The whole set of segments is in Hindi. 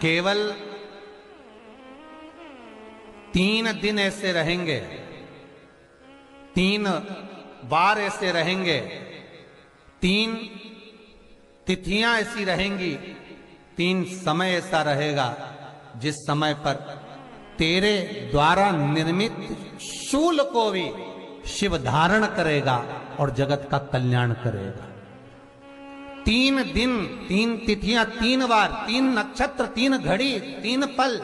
केवल 3 दिन ऐसे रहेंगे, 3 बार ऐसे रहेंगे, 3 तिथियां ऐसी रहेंगी, 3 समय ऐसा रहेगा जिस समय पर तेरे द्वारा निर्मित शूल को भी शिव धारण करेगा और जगत का कल्याण करेगा। 3 दिन, 3 तिथियां, 3 बार, 3 नक्षत्र, 3 घड़ी, 3 पल।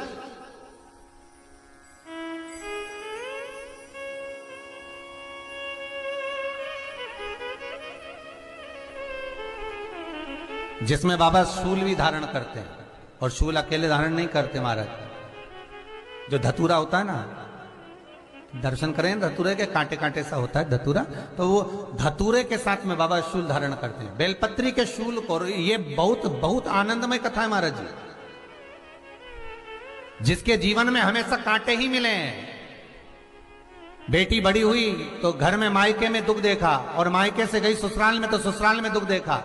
जिसमें बाबा शूल भी धारण करते हैं, और शूल अकेले धारण नहीं करते महाराज। जो धतूरा होता है ना, दर्शन करें धतूरे के, कांटे कांटे सा होता है धतूरा, तो वो धतूरे के साथ में बाबा शूल धारण करते हैं, बेलपत्री के शूल को। ये बहुत बहुत आनंदमय कथा है महाराज जी। जिसके जीवन में हमेशा कांटे ही मिले हैं। बेटी बड़ी हुई तो घर में मायके में दुख देखा, और मायके से गई ससुराल में तो ससुराल में दुख देखा।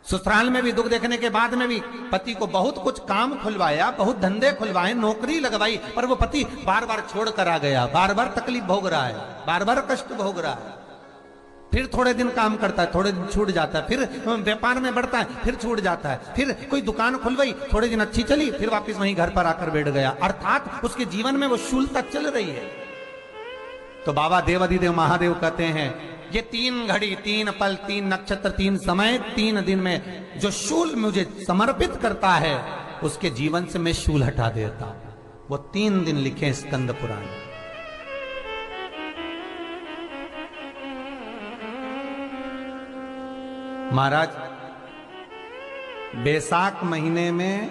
ससुराल में भी दुख देखने के बाद में भी पति को बहुत कुछ काम खुलवाया, बहुत धंधे खुलवाए, नौकरी लगवाई, पर वो पति बार बार छोड़ कर आ गया, बार बार तकलीफ भोग रहा है, बार बार कष्ट भोग रहा है। फिर थोड़े दिन काम करता है, थोड़े दिन छूट जाता है, फिर व्यापार में बढ़ता है, फिर छूट जाता है, फिर कोई दुकान खुलवाई, थोड़े दिन अच्छी चली, फिर वापस वहीं घर पर आकर बैठ गया। अर्थात उसके जीवन में वो शूलता चल रही है। तो बाबा देवाधिदेव महादेव कहते हैं, ये 3 घड़ी, 3 पल, 3 नक्षत्र, 3 समय, 3 दिन में जो शूल मुझे समर्पित करता है, उसके जीवन से मैं शूल हटा देता हूं। वो 3 दिन लिखे स्कंद पुराण। महाराज, बैसाख महीने में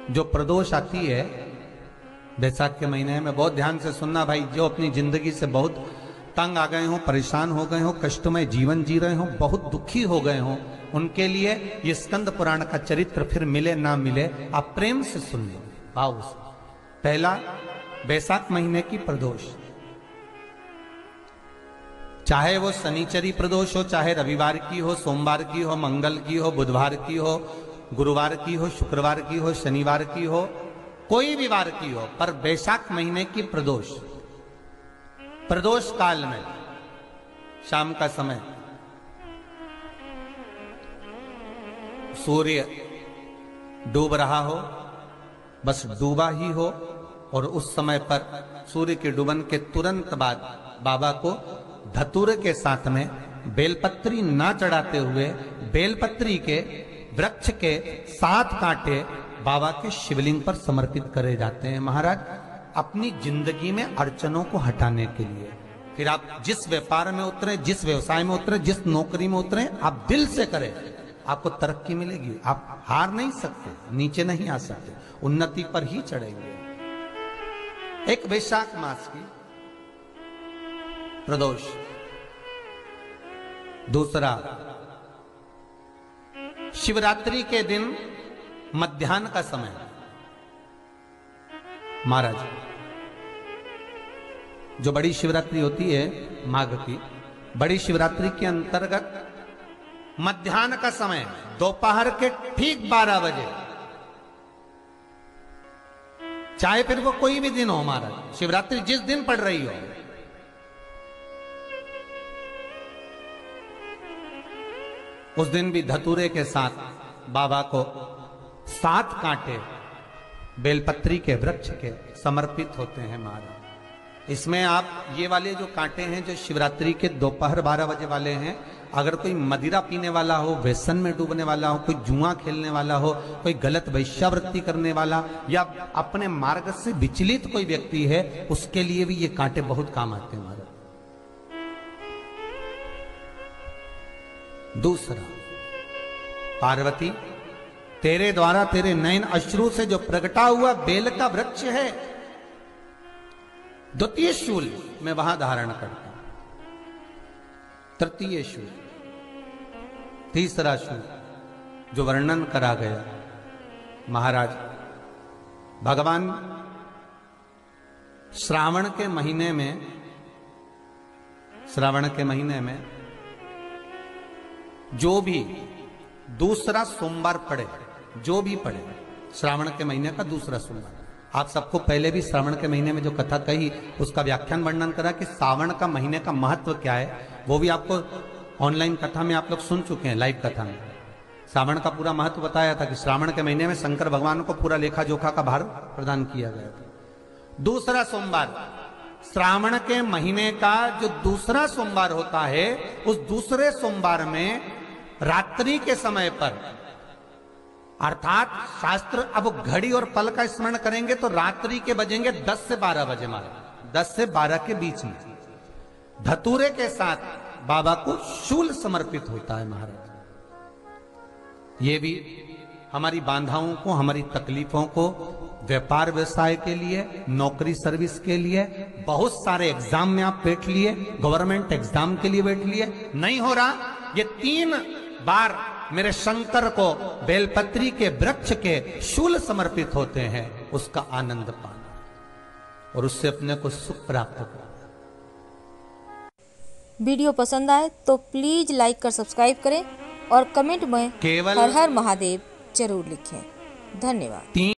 जो प्रदोष आती है, बैसाख के महीने में बहुत ध्यान से सुनना भाई, जो अपनी जिंदगी से बहुत तंग आ गए हो, परेशान हो गए हो, कष्टमय जीवन जी रहे हो, बहुत दुखी हो गए हो, उनके लिए ये स्कंद पुराण का चरित्र फिर मिले ना मिले, आप प्रेम से सुन लो, भाव से। पहला, बैसाख महीने की प्रदोष, चाहे वो शनिचरी प्रदोष हो, चाहे रविवार की हो, सोमवार की हो, मंगल की हो, बुधवार की हो, गुरुवार की हो, शुक्रवार की हो, शनिवार की हो, कोई भी वार की हो, पर बैसाख महीने की प्रदोष, प्रदोष काल में शाम का समय सूर्य डूब रहा हो, बस डूबा ही हो, और उस समय पर सूर्य के डूबन के तुरंत बाद बाबा को धतूरे के साथ में बेलपत्री ना चढ़ाते हुए बेलपत्री के वृक्ष के 7 कांटे बाबा के शिवलिंग पर समर्पित करे जाते हैं महाराज, अपनी जिंदगी में अड़चनों को हटाने के लिए। फिर आप जिस व्यापार में उतरे, जिस व्यवसाय में उतरे, जिस नौकरी में उतरे, आप दिल से करें, आपको तरक्की मिलेगी। आप हार नहीं सकते, नीचे नहीं आ सकते, उन्नति पर ही चढ़ेंगे। एक वैशाख मास की प्रदोष। दूसरा, शिवरात्रि के दिन मध्याह्न का समय महाराज, जो बड़ी शिवरात्रि होती है माघ की, बड़ी शिवरात्रि के अंतर्गत मध्याह्न का समय, दोपहर के ठीक 12 बजे, चाहे फिर वो कोई भी दिन हो महाराज, शिवरात्रि जिस दिन पड़ रही हो, उस दिन भी धतूरे के साथ बाबा को 7 कांटे बेलपत्री के वृक्ष के समर्पित होते हैं महाराज। इसमें आप ये वाले जो कांटे हैं, जो शिवरात्रि के दोपहर 12 बजे वाले हैं, अगर कोई मदिरा पीने वाला हो, व्यसन में डूबने वाला हो, कोई जुआ खेलने वाला हो, कोई गलत वैश्यावृत्ति करने वाला, या अपने मार्ग से विचलित कोई व्यक्ति है, उसके लिए भी ये कांटे बहुत काम आते हैं महाराज। दूसरा, पार्वती, तेरे द्वारा तेरे नयन अश्रु से जो प्रगटा हुआ बेल का वृक्ष है, द्वितीय शूल मैं वहां धारण करता हूं, तृतीय शूल, तीसरा शूल जो वर्णन करा गया महाराज, भगवान श्रावण के महीने में जो भी दूसरा सोमवार पड़े, जो भी पड़े, श्रावण के महीने का दूसरा सोमवार। आप सबको पहले भी श्रावण के महीने में जो कथा कही उसका व्याख्यान वर्णन करा कि श्रावण का महीने का महत्व क्या है, वो भी आपको ऑनलाइन कथा में आप लोग सुन चुके हैं, लाइव कथा में श्रावण का पूरा महत्व बताया था कि श्रावण के महीने में शंकर भगवान को पूरा लेखा जोखा का भार प्रदान किया गया था। दूसरा सोमवार, श्रावण के महीने का जो दूसरा सोमवार होता है, उस दूसरे सोमवार में रात्रि के समय पर, अर्थात शास्त्र अब घड़ी और पल का स्मरण करेंगे तो रात्रि के बजेंगे 10 से 12 बजे, मारे 10 से 12 के बीच में धतूरे के साथ बाबा को शूल समर्पित होता है महाराज। ये भी हमारी बाधाओं को, हमारी तकलीफों को, व्यापार व्यवसाय के लिए, नौकरी सर्विस के लिए, बहुत सारे एग्जाम में आप बैठ लिए, गवर्नमेंट एग्जाम के लिए बैठ लिए, नहीं हो रहा, ये 3 बार मेरे शंकर को बेलपत्री के वृक्ष के शूल समर्पित होते हैं, उसका आनंद पाना और उससे अपने को सुख प्राप्त करना। वीडियो पसंद आए तो प्लीज लाइक कर सब्सक्राइब करें और कमेंट में केवल हर हर महादेव जरूर लिखें। धन्यवाद।